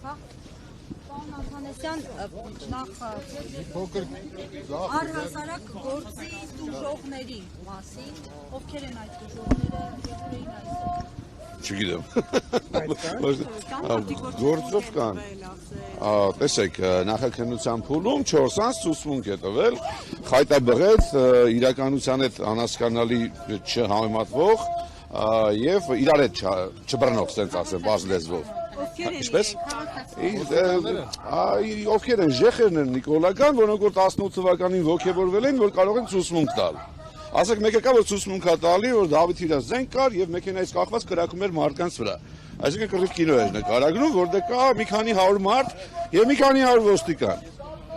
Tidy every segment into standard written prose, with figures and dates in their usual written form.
Պարոն Աթանեսյան, նախ առհասարակ գործի տուժողների մասին, ովքեր են այդ տուժողները եւ ուր էին այսօր։ Գործով կան։ Տեսեք, նախաքննության փուլում 4 անց ցուցմունք է տվել, խայտաբղեց իրականության հետ անհասկանալի չհամեմատվող եւ իրար հետ չբռնող, ասենք ասեմ, բաց լեզվով։ Ինչպես։ Ովքեր են ժեխերն են նիկոլական, որոնք որ 18 թվականին ողջևորվել են, որ կարող են ցուցմունք տալ։ Ասեք մեկը կա որ ցուցմունք է տալի, որ Դավիթ իր զենք կար եւ մեքենայից կախված կրակում էր մարդկանց վրա։ Այսինքն կռիվ կինո էր նկարագրում, որտեղ կա մի քանի 100 մարդ եւ մի քանի 100 ոստիկան։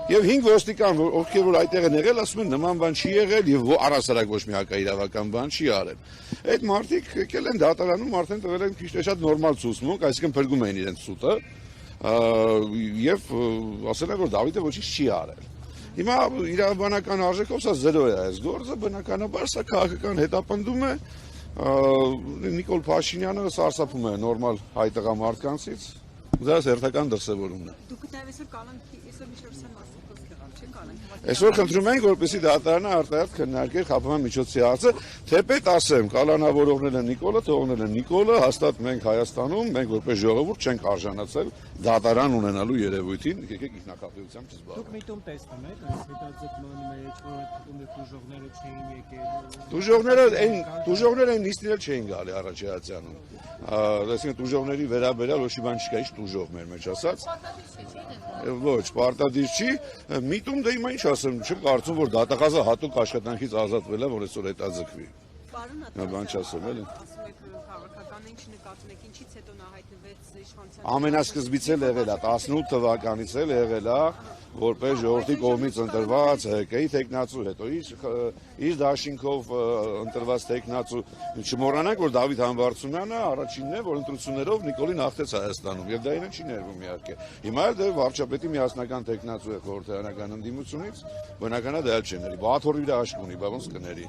Եվ 5 ոստիկան, ովքեր որ այդտեղ են եղել, ասում են նման բան չի եղել եւ առասարակ ոչ մի հակաիրավական բան չի արել։ Այդ մարդիկ եկել են դատարանում, արդեն տվել են քիչ շատ նորմալ ցուցմունք, այսինքն փրկում են իրենց սուտը եւ ասել են որ Դավիթը ոչինչ չի արել։ Հիմա իրավաբանական արժեքով սա 0 է այս գործը, բնականաբար սա քաղաքական հետապնդում է, Նիկոլ Փաշինյանը սարսափում է նորմալ հայ տղամարդկանցից, դա հերթական դրսևորումն է։ Դուք նաև այսօր կալանք, այսօր միջոցառման մասին խոսք եղավ, չէ՞, կալանք։ Այսօր խնդրում ենք, որպեսզի դատարանը արտահայտ քննարկեր խափման միջոցի հարցը, թեպետ ասեմ, կալանավորողները Նիկոլը, թողնելը Նիկոլը, հաստատ մենք Հայաստանում, մենք որպես ժողովուրդ չենք արժանացել դատարան ունենալու երևույթին, եկեք ինքնակապիտությամբ չզբաղվենք։ Դուք միտում տեսնում եք, այս հետաձգման մեջ, որ տուժողները չէին եկել։ Տուժողները նիստին էլ չէին գալի առաջացյանում։ Այսինքն տուժողների վերաբերյալ ոչ մի բան չկա, ինչ տուժող մեր մեջ ասած։ Ոչ, պարտադիր չի, միտում դե հիմա ինչ ասեմ, չկարծում որ դատախազը հատուկ աշխատանքից ազատվել է, որ այսօր հետաձգվի։ Բան չասեմ, էլի։ Ասում եք քաղաքական ինչ նկատում եք, ինչից հետո նա հայտնվեց իշխանության։ Ամենասկզբից էլ եղել է, 18 թվականից էլ եղել է, որպես ժողովրդի կողմից ընտրված ՀԿ-ի թեկնածու, հետո իր դաշինքով ընտրված թեկնածու։ Չմոռանանք, որ Դավիթ Համբարձումյանը առաջինն է, որ ընտրություններով Նիկոլին հաղթեց Հայաստանում, եւ դա իրեն չի ներվում իհարկե։ Հիմա էլ դե վարչապետի միասնական թեկնածու է խորհրդարանական ընդդիմությունից, բնականաբար դա էլ չի ների։ Բաթորի վրա աշկ ունի, բա ոնց կների։